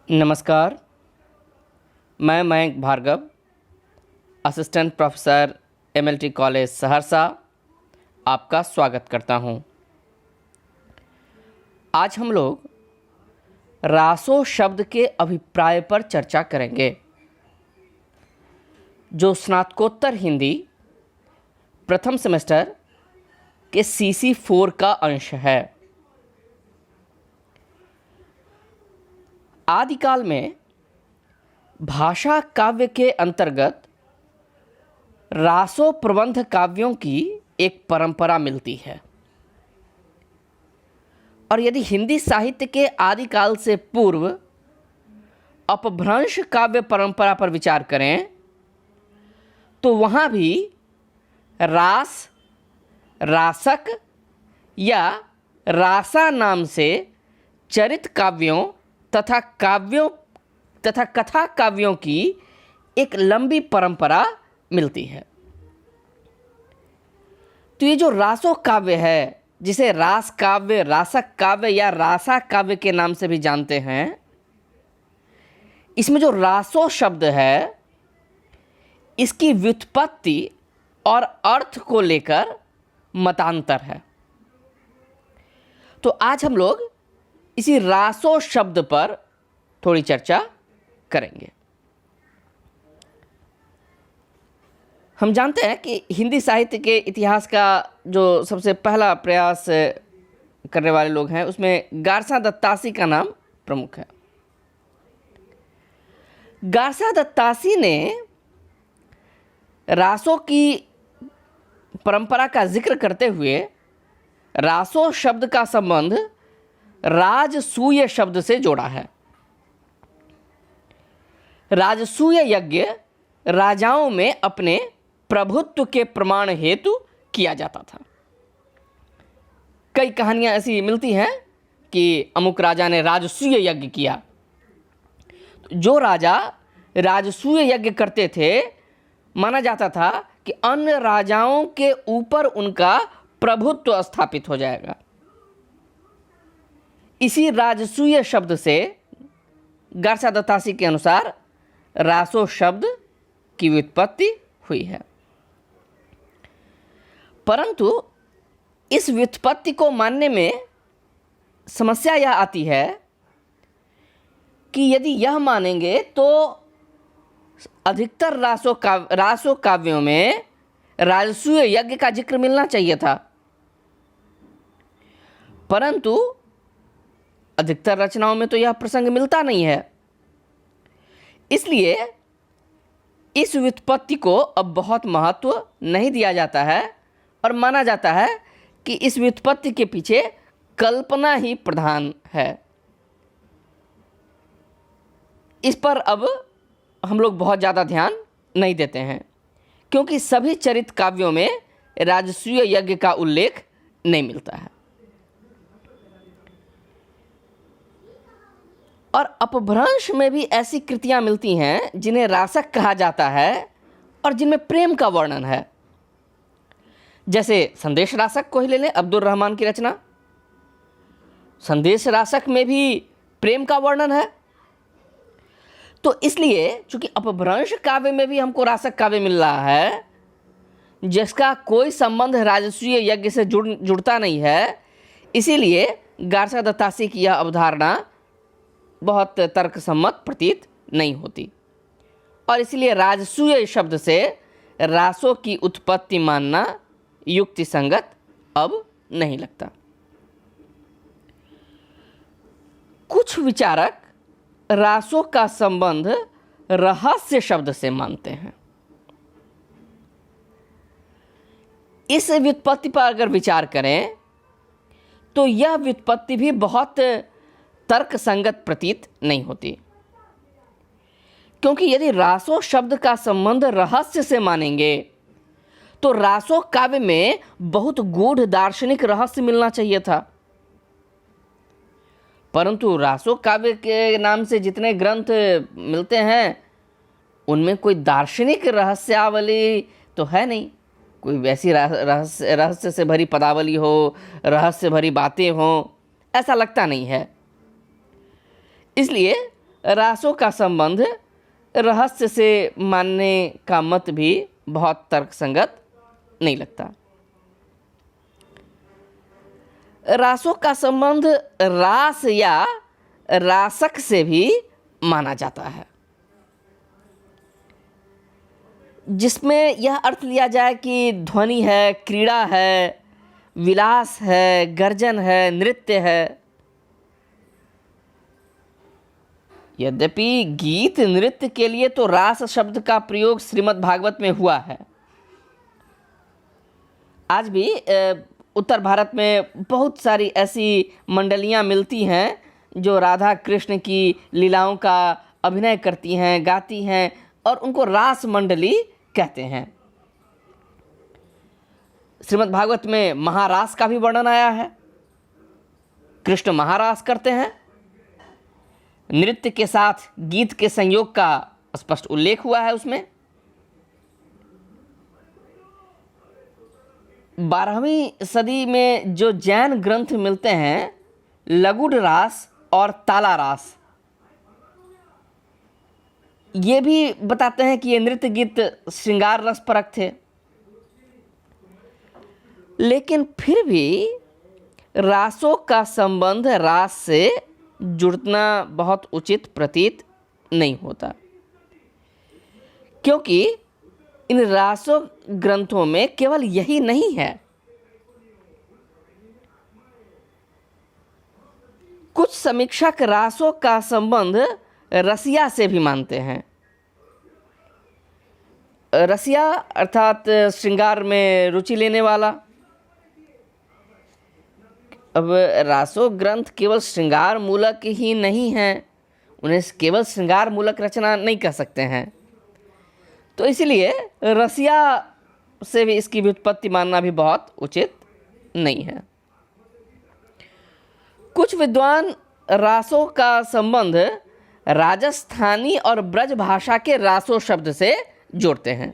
नमस्कार। मैं Mayank Bhargava, assistant professor MLT college Saharsa, आपका स्वागत करता हूं। आज हम लोग रासो शब्द के अभिप्राय पर चर्चा करेंगे, जो स्नातकोत्तर हिंदी प्रथम सेमेस्टर के CC 4 का अंश है। आदिकाल में भाषा काव्य के अंतर्गत रासो प्रबंध काव्यों की एक परंपरा मिलती है, और यदि हिंदी साहित्य के आदिकाल से पूर्व अपभ्रंश काव्य परंपरा पर विचार करें तो वहाँ भी रास, रासक या रासा नाम से चरित काव्यों तथा कथा काव्यों की एक लंबी परंपरा मिलती है। तो ये जो रासो काव्य है, जिसे रास काव्य, रासक काव्य या रासा काव्य के नाम से भी जानते हैं, इसमें जो रासो शब्द है, इसकी व्युत्पत्ति और अर्थ को लेकर मतांतर है। तो आज हम लोग इसी रासो शब्द पर थोड़ी चर्चा करेंगे। हम जानते हैं कि हिंदी साहित्य के इतिहास का जो सबसे पहला प्रयास करने वाले लोग हैं, उसमें गारसा दत्तासी का नाम प्रमुख है। गारसा दत्तासी ने रासों की परंपरा का जिक्र करते हुए रासो शब्द का संबंध राजसूय शब्द से जोड़ा है। राजसूय यज्ञ राजाओं में अपने प्रभुत्व के प्रमाण हेतु किया जाता था। कई कहानियां ऐसी मिलती हैं कि अमुक राजा ने राजसूय यज्ञ किया। जो राजा राजसूय यज्ञ करते थे, माना जाता था कि अन्य राजाओं के ऊपर उनका प्रभुत्व स्थापित हो जाएगा। इसी राजसूय शब्द से गारसा दत्तासी के अनुसार रासो शब्द की व्युत्पत्ति हुई है। परंतु इस व्युत्पत्ति को मानने में समस्या यह आती है कि यदि यह मानेंगे तो अधिकतर रासो काव्यों में राजसूय यज्ञ का जिक्र मिलना चाहिए था, परंतु अधिकतर रचनाओं में तो यह प्रसंग मिलता नहीं है। इसलिए इस व्युत्पत्ति को अब बहुत महत्व नहीं दिया जाता है और माना जाता है कि इस व्युत्पत्ति के पीछे कल्पना ही प्रधान है। इस पर अब हम लोग बहुत ज़्यादा ध्यान नहीं देते हैं, क्योंकि सभी चरित काव्यों में राजसूय यज्ञ का उल्लेख नहीं मिलता है। और अपभ्रंश में भी ऐसी कृतियां मिलती हैं जिन्हें रासक कहा जाता है और जिनमें प्रेम का वर्णन है। जैसे संदेश रासक को ही ले लें, अब्दुल रहमान की रचना। संदेश रासक में भी प्रेम का वर्णन है। तो इसलिए चूंकि अपभ्रंश काव्य में भी हमको रासक काव्य मिल रहा है, जिसका कोई संबंध राजसूय यज्ञ से जुड़ता नहीं है, इसीलिए गारसा दत्तासी की यह अवधारणा बहुत तर्कसम्मत प्रतीत नहीं होती, और इसलिए राजसूय शब्द से रासों की उत्पत्ति मानना युक्ति संगत अब नहीं लगता। कुछ विचारक रासों का संबंध रहस्य शब्द से मानते हैं। इस व्युत्पत्ति पर अगर विचार करें तो यह व्युत्पत्ति भी बहुत तर्क संगत प्रतीत नहीं होती, क्योंकि यदि रासो शब्द का संबंध रहस्य से मानेंगे तो रासो काव्य में बहुत गूढ़ दार्शनिक रहस्य मिलना चाहिए था। परंतु रासो काव्य के नाम से जितने ग्रंथ मिलते हैं, उनमें कोई दार्शनिक रहस्यावली तो है नहीं। कोई वैसी रहस्य से भरी पदावली हो, रहस्य भरी बातें हों, ऐसा लगता नहीं है। इसलिए रासों का संबंध रहस्य से मानने का मत भी बहुत तर्कसंगत नहीं लगता। रासों का संबंध रास या रासक से भी माना जाता है, जिसमें यह अर्थ लिया जाए कि ध्वनि है, क्रीड़ा है, विलास है, गर्जन है, नृत्य है। यद्यपि गीत नृत्य के लिए तो रास शब्द का प्रयोग श्रीमद् भागवत में हुआ है। आज भी उत्तर भारत में बहुत सारी ऐसी मंडलियां मिलती हैं जो राधा कृष्ण की लीलाओं का अभिनय करती हैं, गाती हैं, और उनको रास मंडली कहते हैं। श्रीमद् भागवत में महारास का भी वर्णन आया है। कृष्ण महारास करते हैं। नृत्य के साथ गीत के संयोग का स्पष्ट उल्लेख हुआ है उसमें। 12वीं सदी में जो जैन ग्रंथ मिलते हैं, लगुड रास और ताला रास, ये भी बताते हैं कि ये नृत्य गीत श्रृंगार रस परक थे। लेकिन फिर भी रासों का संबंध रास से जुड़ना बहुत उचित प्रतीत नहीं होता, क्योंकि इन रासों ग्रंथों में केवल यही नहीं है। कुछ समीक्षक रासों का संबंध रसिया से भी मानते हैं। रसिया अर्थात श्रृंगार में रुचि लेने वाला। अब रासो ग्रंथ केवल श्रृंगार मूलक ही नहीं हैं, उन्हें केवल श्रृंगार मूलक रचना नहीं कह सकते हैं। तो इसलिए रसिया से भी इसकी व्युत्पत्ति मानना भी बहुत उचित नहीं है। कुछ विद्वान रासों का संबंध राजस्थानी और ब्रज भाषा के रासो शब्द से जोड़ते हैं।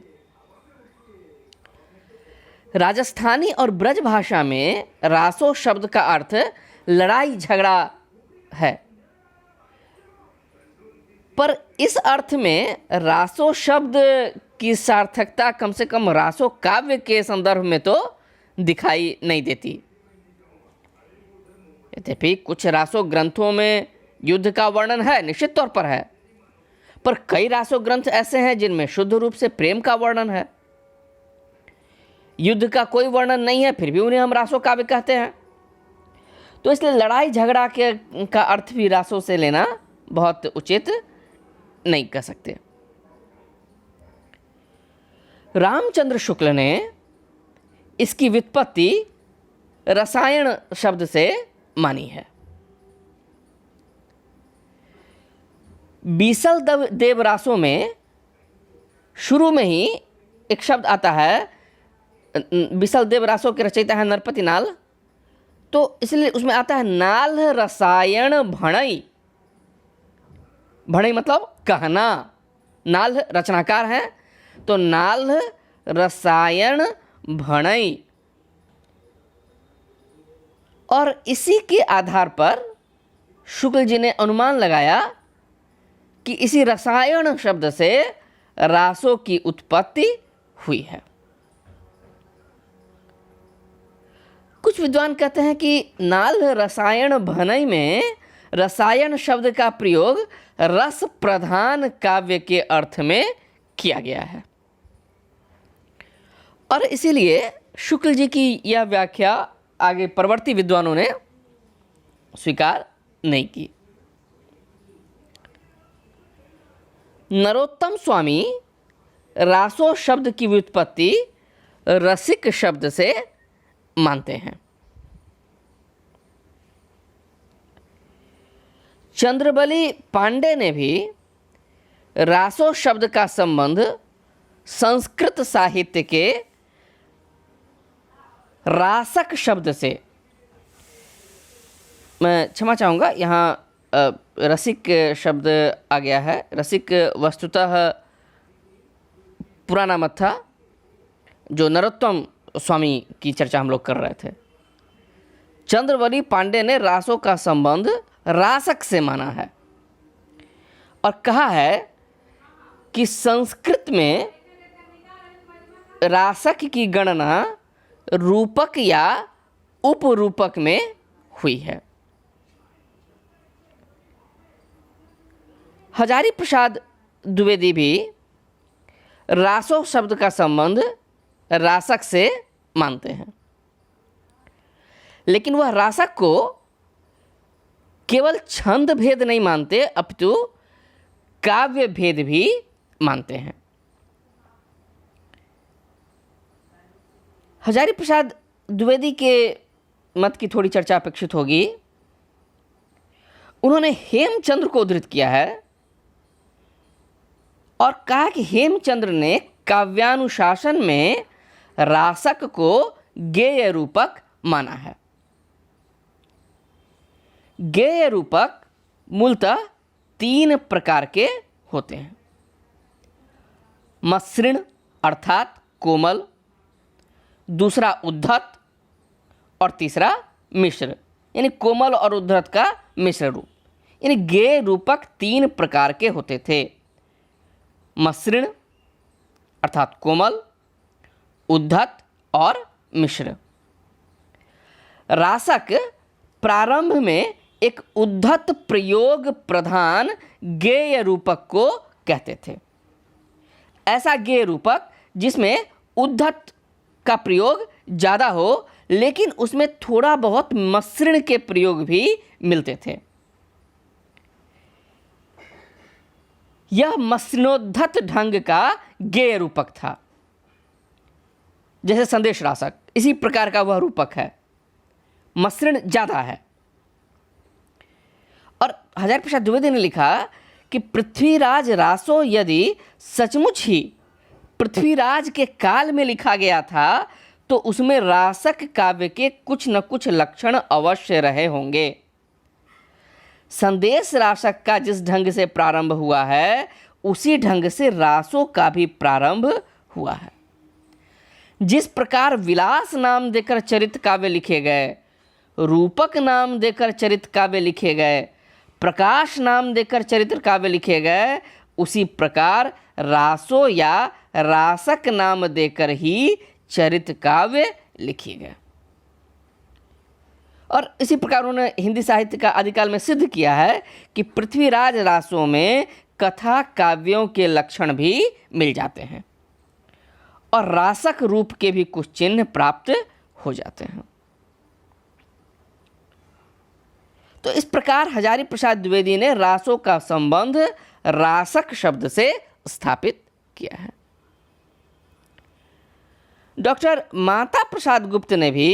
राजस्थानी और ब्रज भाषा में रासो शब्द का अर्थ लड़ाई झगड़ा है, पर इस अर्थ में रासो शब्द की सार्थकता कम से कम रासो काव्य के संदर्भ में तो दिखाई नहीं देती। यद्यपि कुछ रासो ग्रंथों में युद्ध का वर्णन है, निश्चित तौर पर है, पर कई रासो ग्रंथ ऐसे हैं जिनमें शुद्ध रूप से प्रेम का वर्णन है। युद्ध का कोई वर्णन नहीं है, फिर भी उन्हें हम रासो काव्य कहते हैं। तो इसलिए लड़ाई झगड़ा का अर्थ भी रासों से लेना बहुत उचित नहीं कह सकते। रामचंद्र शुक्ल ने इसकी व्युत्पत्ति रसायन शब्द से मानी है। बीसल देव रासों में शुरू में ही एक शब्द आता है। बीसल देव रासों के रचयिता है नरपति नाल, तो इसलिए उसमें आता है नाल रसायन भणई। भणई मतलब कहना, नाल रचनाकार हैं, तो नाल रसायन भणई। और इसी के आधार पर शुक्ल जी ने अनुमान लगाया कि इसी रसायन शब्द से रासों की उत्पत्ति हुई है। कुछ विद्वान कहते हैं कि नाल रसायन भनई में रसायन शब्द का प्रयोग रस प्रधान काव्य के अर्थ में किया गया है, और इसीलिए शुक्ल जी की यह व्याख्या आगे परवर्ती विद्वानों ने स्वीकार नहीं की। नरोत्तम स्वामी रासो शब्द की व्युत्पत्ति रसिक शब्द से मानते हैं। चंद्रबली पांडे ने भी रासो शब्द का संबंध संस्कृत साहित्य के रासक शब्द से, मैं क्षमा चाहूँगा यहाँ रसिक शब्द आ गया है। रसिक वस्तुतः पुराना मत था, जो नरोत्तम स्वामी की चर्चा हम लोग कर रहे थे। चंद्रवली पांडे ने रासों का संबंध रासक से माना है, और कहा है कि संस्कृत में रासक की गणना रूपक या उपरूपक में हुई है। हजारी प्रसाद द्विवेदी भी रासो शब्द का संबंध रासक से मानते हैं, लेकिन वह रासक को केवल छंद भेद नहीं मानते अपितु काव्य भेद भी मानते हैं। हजारी प्रसाद द्विवेदी के मत की थोड़ी चर्चा अपेक्षित होगी। उन्होंने हेमचंद्र को उद्धृत किया है और कहा कि हेमचंद्र ने काव्यानुशासन में रासक को गेय रूपक माना है। गेय रूपक मूलतः 3 प्रकार के होते हैं। मसृण अर्थात कोमल, दूसरा उद्धत और तीसरा मिश्र, यानी कोमल और उद्धत का मिश्र रूप। यानी गेय रूपक 3 प्रकार के होते थे। मसृण अर्थात कोमल, उद्धत और मिश्र। रासक प्रारंभ में एक उद्धत प्रयोग प्रधान गेय रूपक को कहते थे। ऐसा गेय रूपक जिसमें उद्धत का प्रयोग ज़्यादा हो, लेकिन उसमें थोड़ा बहुत मसृण के प्रयोग भी मिलते थे। यह मसृणोद्धत ढंग का गेय रूपक था। जैसे संदेश रासक, इसी प्रकार का वह रूपक है, मसृण ज़्यादा है। और हजारी प्रसाद द्विवेदी ने लिखा कि पृथ्वीराज रासो यदि सचमुच ही पृथ्वीराज के काल में लिखा गया था तो उसमें रासक काव्य के कुछ न कुछ लक्षण अवश्य रहे होंगे। संदेश रासक का जिस ढंग से प्रारंभ हुआ है उसी ढंग से रासों का भी प्रारंभ हुआ है। जिस प्रकार विलास नाम देकर चरित काव्य लिखे गए, रूपक नाम देकर चरित काव्य लिखे गए, प्रकाश नाम देकर चरित्र काव्य लिखे गए, उसी प्रकार रासो या रासक नाम देकर ही चरित्र काव्य लिखे गए। और इसी प्रकार उन्होंने हिंदी साहित्य का आदिकाल में सिद्ध किया है कि पृथ्वीराज रासों में कथा काव्यों के लक्षण भी मिल जाते हैं और रासक रूप के भी कुछ चिन्ह प्राप्त हो जाते हैं। तो इस प्रकार हजारी प्रसाद द्विवेदी ने रासों का संबंध रासक शब्द से स्थापित किया है। डॉक्टर माता प्रसाद गुप्त ने भी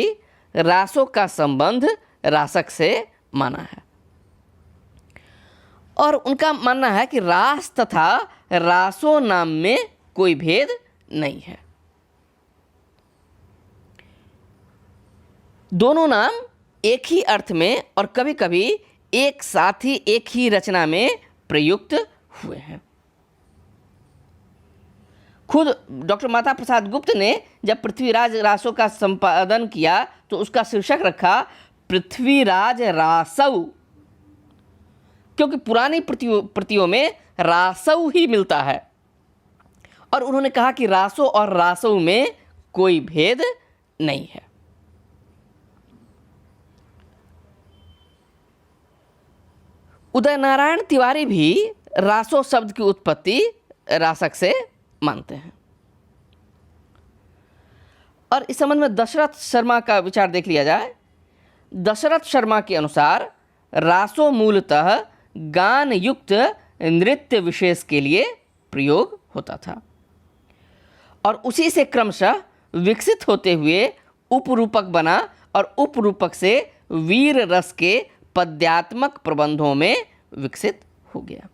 रासों का संबंध रासक से माना है और उनका मानना है कि रास तथा रासों नाम में कोई भेद नहीं है। दोनों नाम एक ही अर्थ में और कभी कभी एक साथ ही एक ही रचना में प्रयुक्त हुए हैं। खुद डॉक्टर माता प्रसाद गुप्त ने जब पृथ्वीराज रासों का संपादन किया तो उसका शीर्षक रखा पृथ्वीराज रासौ, क्योंकि पुरानी प्रतियों में रासौ ही मिलता है और उन्होंने कहा कि रासों और रासौ में कोई भेद नहीं है। उदय नारायण तिवारी भी रासो शब्द की उत्पत्ति रासक से मानते हैं और इस संबंध में दशरथ शर्मा का विचार देख लिया जाए। दशरथ शर्मा के अनुसार रासो मूलतः गान युक्त नृत्य विशेष के लिए प्रयोग होता था और उसी से क्रमशः विकसित होते हुए उपरूपक बना और उपरूपक से वीर रस के पद्यात्मक प्रबंधों में विकसित हो गया।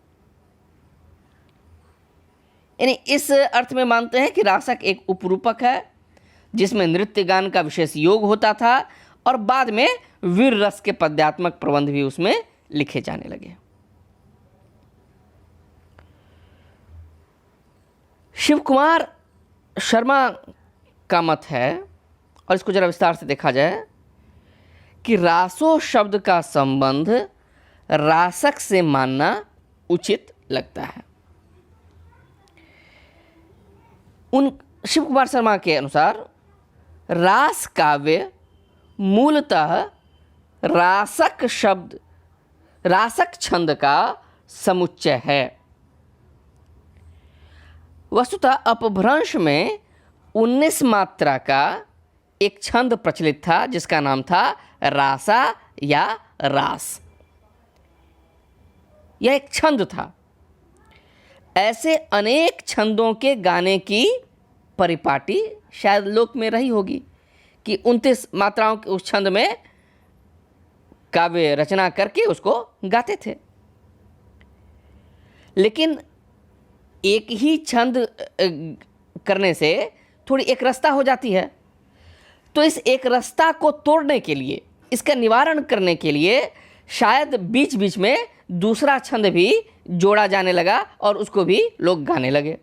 यानी इस अर्थ में मानते हैं कि रासक एक उपरूपक है जिसमें नृत्य गान का विशेष योग होता था और बाद में वीर रस के पद्यात्मक प्रबंध भी उसमें लिखे जाने लगे। शिव कुमार शर्मा का मत है और इसको जरा विस्तार से देखा जाए कि रासो शब्द का संबंध रासक से मानना उचित लगता है। उन शिव कुमार शर्मा के अनुसार रास काव्य मूलतः रासक छंद का समुच्चय है। वस्तुतः अपभ्रंश में 19 मात्रा का एक छंद प्रचलित था जिसका नाम था रासा या रास। यह एक छंद था। ऐसे अनेक छंदों के गाने की परिपाटी शायद लोक में रही होगी कि 29 मात्राओं के उस छंद में काव्य रचना करके उसको गाते थे। लेकिन एक ही छंद करने से थोड़ी एक रस्ता हो जाती है, तो इस एक रस्ता को तोड़ने के लिए, इसका निवारण करने के लिए शायद बीच बीच में दूसरा छंद भी जोड़ा जाने लगा और उसको भी लोग गाने लगे।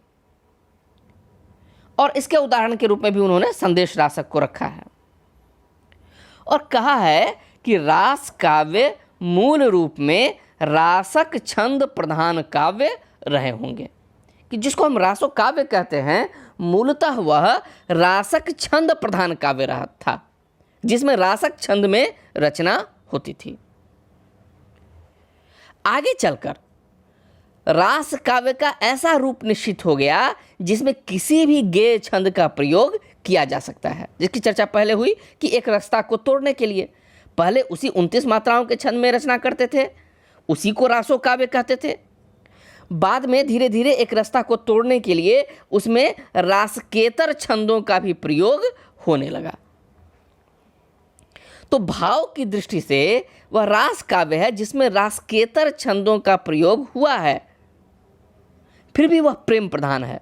और इसके उदाहरण के रूप में भी उन्होंने संदेश रासक को रखा है और कहा है कि रास काव्य मूल रूप में रासक छंद प्रधान काव्य रहे होंगे, कि जिसको हम रासो काव्य कहते हैं मूलतः वह रासक छंद प्रधान काव्य रहा था, जिसमें रासक छंद में रचना होती थी। आगे चलकर रास काव्य का ऐसा रूप निश्चित हो गया जिसमें किसी भी गेय छंद का प्रयोग किया जा सकता है, जिसकी चर्चा पहले हुई कि एक रास्ता को तोड़ने के लिए पहले उसी 29 मात्राओं के छंद में रचना करते थे, उसी को रासो काव्य कहते थे। बाद में धीरे धीरे एक रास्ता को तोड़ने के लिए उसमें रासकेतर छंदों का भी प्रयोग होने लगा। तो भाव की दृष्टि से वह रास काव्य है जिसमें रासकेतर छंदों का प्रयोग हुआ है, फिर भी वह प्रेम प्रधान है।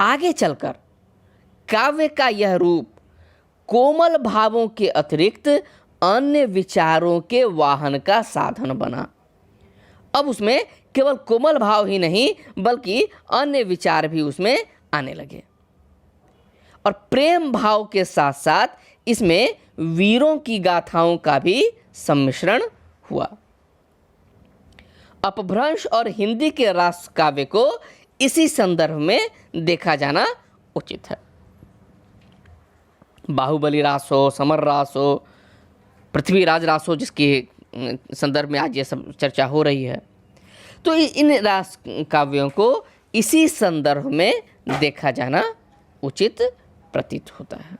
आगे चलकर काव्य का यह रूप कोमल भावों के अतिरिक्त अन्य विचारों के वाहन का साधन बना। अब उसमें केवल कोमल भाव ही नहीं बल्कि अन्य विचार भी उसमें आने लगे और प्रेम भाव के साथ साथ इसमें वीरों की गाथाओं का भी सम्मिश्रण हुआ। अपभ्रंश और हिंदी के रास काव्य को इसी संदर्भ में देखा जाना उचित है। बाहुबली रास हो, समर रास हो, पृथ्वीराज रास हो, जिसके संदर्भ में आज ये सब चर्चा हो रही है, तो इन रास काव्यों को इसी संदर्भ में देखा जाना उचित प्रतीत होता है।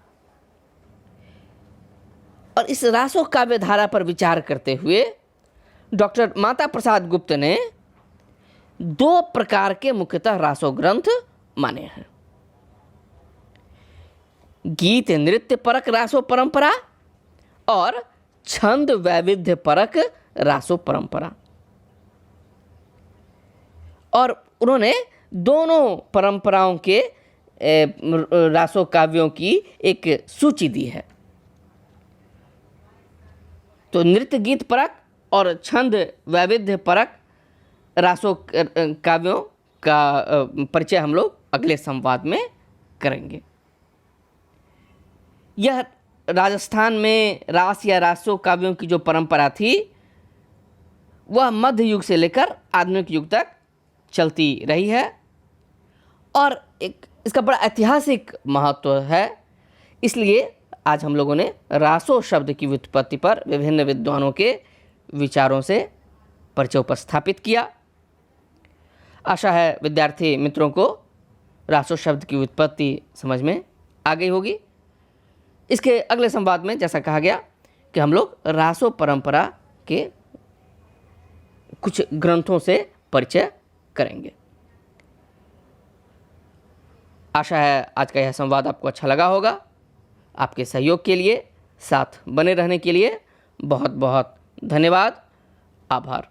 और इस रासो काव्य धारा पर विचार करते हुए डॉक्टर माता प्रसाद गुप्त ने 2 प्रकार के मुख्यतः रासो ग्रंथ माने हैं। गीत नृत्य परक रासो परंपरा और छंद वैविध्य परक रासो परंपरा। और उन्होंने दोनों परंपराओं के रासो काव्यों की एक सूची दी है। तो नृत्य गीत परक और छंद वैविध्य परक रासो काव्यों का परिचय हम लोग अगले संवाद में करेंगे। यह राजस्थान में रास या रासो काव्यों की जो परंपरा थी वह मध्य युग से लेकर आधुनिक युग तक चलती रही है और इसका बड़ा ऐतिहासिक महत्व है। इसलिए आज हम लोगों ने रासो शब्द की व्युत्पत्ति पर विभिन्न विद्वानों के विचारों से परिचय उपस्थापित किया। आशा है विद्यार्थी मित्रों को रासो शब्द की व्युत्पत्ति समझ में आ गई होगी। इसके अगले संवाद में जैसा कहा गया कि हम लोग रासो परंपरा के कुछ ग्रंथों से परिचय करेंगे। आशा है आज का यह संवाद आपको अच्छा लगा होगा। आपके सहयोग के लिए, साथ बने रहने के लिए बहुत बहुत धन्यवाद, आभार।